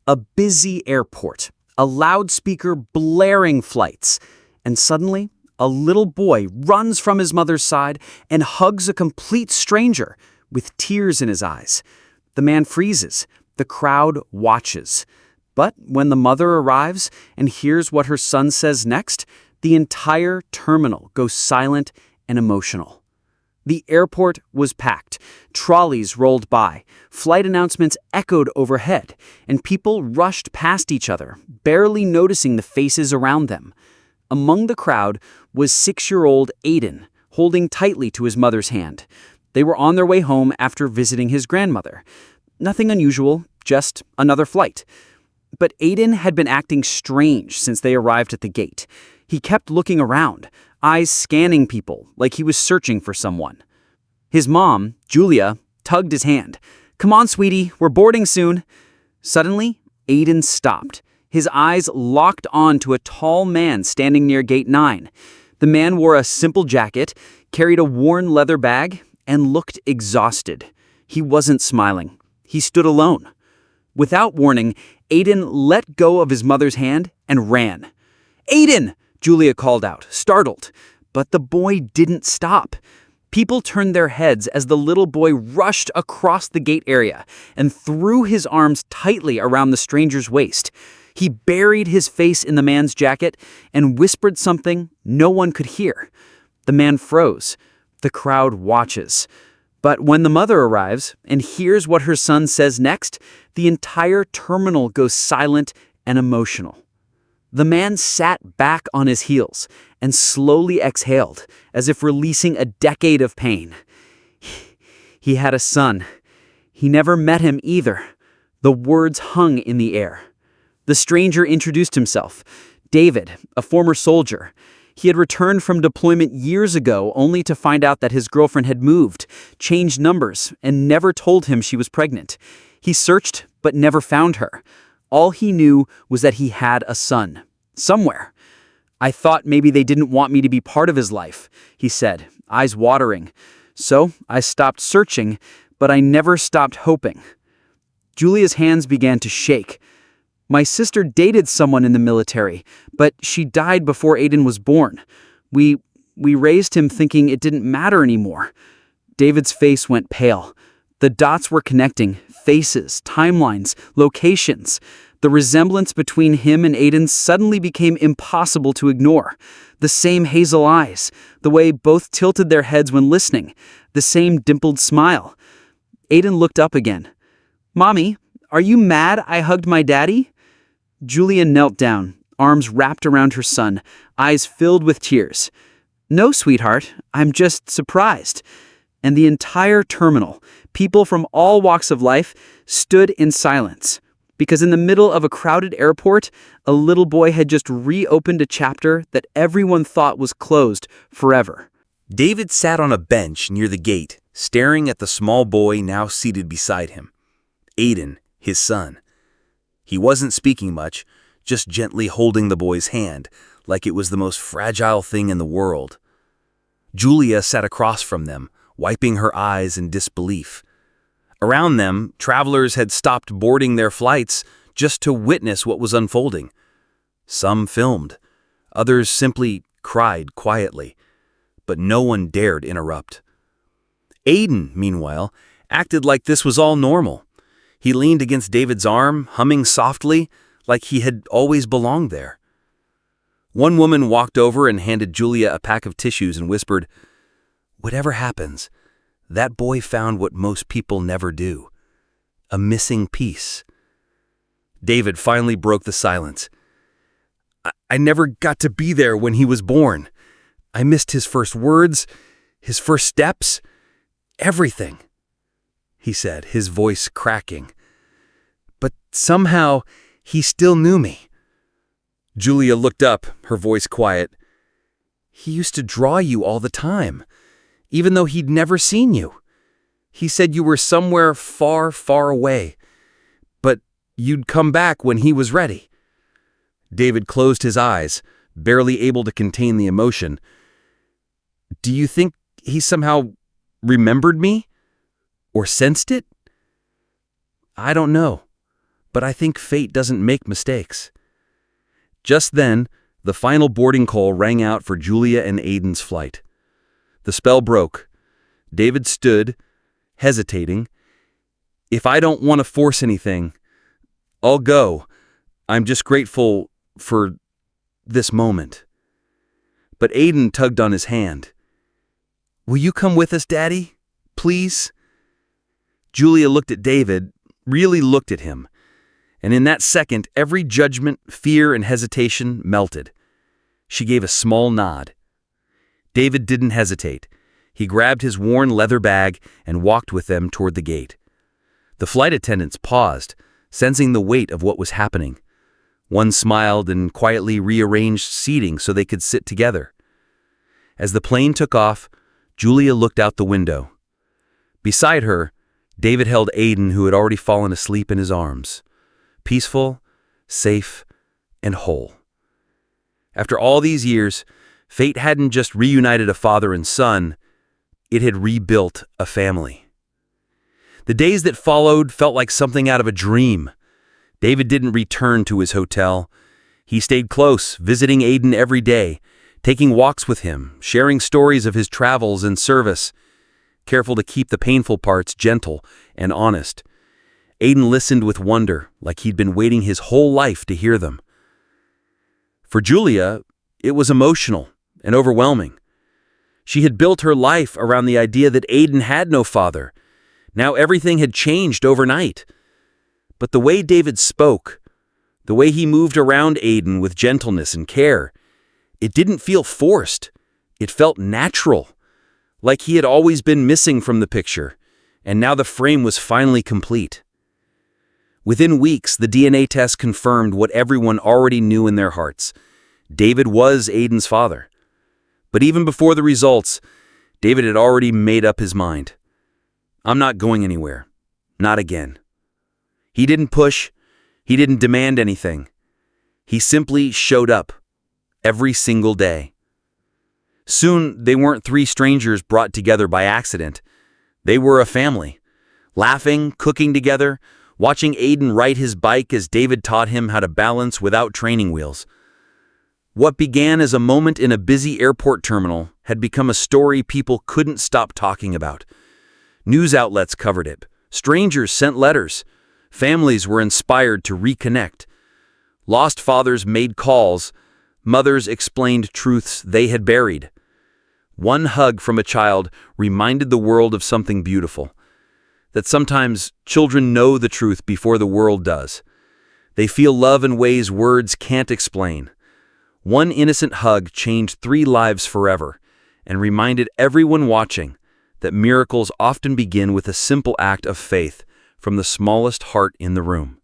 A busy airport, a loudspeaker blaring flights, and suddenly a little boy runs from his mother's side and hugs a complete stranger with tears in his eyes. The man freezes. The crowd watches. But when the mother arrives and hears what her son says next, the entire terminal goes silent and emotional. The airport was packed. Trolleys rolled by. Flight announcements echoed overhead, and people rushed past each other, barely noticing the faces around them. Among the crowd was 6-year-old Aiden, holding tightly to his mother's hand. They were on their way home after visiting his grandmother. Nothing unusual, just another flight. But Aiden had been acting strange since they arrived at the gate. He kept looking around, eyes scanning people like he was searching for someone. His mom, Julia, tugged his hand. "Come on, sweetie, we're boarding soon." Suddenly, Aiden stopped. His eyes locked on to a tall man standing near Gate 9. The man wore a simple jacket, carried a worn leather bag, and looked exhausted. He wasn't smiling. He stood alone. Without warning, Aiden let go of his mother's hand and ran. "Aiden!" Julia called out, startled. But the boy didn't stop. People turned their heads as the little boy rushed across the gate area and threw his arms tightly around the stranger's waist. He buried his face in the man's jacket and whispered something no one could hear. The man froze. The crowd watches. But when the mother arrives and hears what her son says next, the entire terminal goes silent and emotional. The man sat back on his heels and slowly exhaled, as if releasing a decade of pain. He had a son. He never met him either. The words hung in the air. The stranger introduced himself. David, a former soldier. He had returned from deployment years ago only to find out that his girlfriend had moved, changed numbers, and never told him she was pregnant. He searched but never found her. All he knew was that he had a son. Somewhere. "I thought maybe they didn't want me to be part of his life," he said, eyes watering. "So I stopped searching, but I never stopped hoping." Julia's hands began to shake. "My sister dated someone in the military, but she died before Aiden was born. We raised him thinking it didn't matter anymore." David's face went pale. The dots were connecting, faces, timelines, locations. The resemblance between him and Aiden suddenly became impossible to ignore. The same hazel eyes, the way both tilted their heads when listening, the same dimpled smile. Aiden looked up again. "Mommy, are you mad I hugged my daddy?" Julia knelt down, arms wrapped around her son, eyes filled with tears. "No, sweetheart, I'm just surprised." And the entire terminal, people from all walks of life, stood in silence. Because in the middle of a crowded airport, a little boy had just reopened a chapter that everyone thought was closed forever. David sat on a bench near the gate, staring at the small boy now seated beside him. Aiden, his son. He wasn't speaking much, just gently holding the boy's hand, like it was the most fragile thing in the world. Julia sat across from them, wiping her eyes in disbelief. Around them, travelers had stopped boarding their flights just to witness what was unfolding. Some filmed. Others simply cried quietly. But no one dared interrupt. Aiden, meanwhile, acted like this was all normal. He leaned against David's arm, humming softly, like he had always belonged there. One woman walked over and handed Julia a pack of tissues and whispered, "Whatever happens, that boy found what most people never do. A missing piece." David finally broke the silence. I never got to be there when he was born. I missed his first words, his first steps, everything," he said, his voice cracking. "But somehow, he still knew me." Julia looked up, her voice quiet. "He used to draw you all the time, even though he'd never seen you. He said you were somewhere far, far away, but you'd come back when he was ready." David closed his eyes, barely able to contain the emotion. "Do you think he somehow remembered me? Or sensed it?" "I don't know. but I think fate doesn't make mistakes." Just then, the final boarding call rang out for Julia and Aiden's flight. The spell broke. David stood, hesitating. "If I don't want to force anything, I'll go. I'm just grateful for this moment." But Aiden tugged on his hand. "Will you come with us, Daddy? Please?" Julia looked at David, really looked at him. And in that second, every judgment, fear, and hesitation melted. She gave a small nod. David didn't hesitate. He grabbed his worn leather bag and walked with them toward the gate. The flight attendants paused, sensing the weight of what was happening. One smiled and quietly rearranged seating so they could sit together. As the plane took off, Julia looked out the window. Beside her, David held Aiden, who had already fallen asleep in his arms. Peaceful, safe, and whole. After all these years, fate hadn't just reunited a father and son, it had rebuilt a family. The days that followed felt like something out of a dream. David didn't return to his hotel. He stayed close, visiting Aiden every day, taking walks with him, sharing stories of his travels and service, careful to keep the painful parts gentle and honest. Aiden listened with wonder, like he'd been waiting his whole life to hear them. For Julia, it was emotional and overwhelming. She had built her life around the idea that Aiden had no father. Now everything had changed overnight. But the way David spoke, the way he moved around Aiden with gentleness and care, it didn't feel forced. It felt natural, like he had always been missing from the picture, and now the frame was finally complete. Within weeks, the DNA test confirmed what everyone already knew in their hearts. David was Aiden's father. But even before the results, David had already made up his mind. "I'm not going anywhere. Not again." He didn't push. He didn't demand anything. He simply showed up, every single day. Soon, they weren't three strangers brought together by accident. They were a family, laughing, cooking together, watching Aiden ride his bike as David taught him how to balance without training wheels. What began as a moment in a busy airport terminal had become a story people couldn't stop talking about. News outlets covered it. Strangers sent letters. Families were inspired to reconnect. Lost fathers made calls. Mothers explained truths they had buried. One hug from a child reminded the world of something beautiful. That sometimes children know the truth before the world does. They feel love in ways words can't explain. One innocent hug changed 3 lives forever and reminded everyone watching that miracles often begin with a simple act of faith from the smallest heart in the room.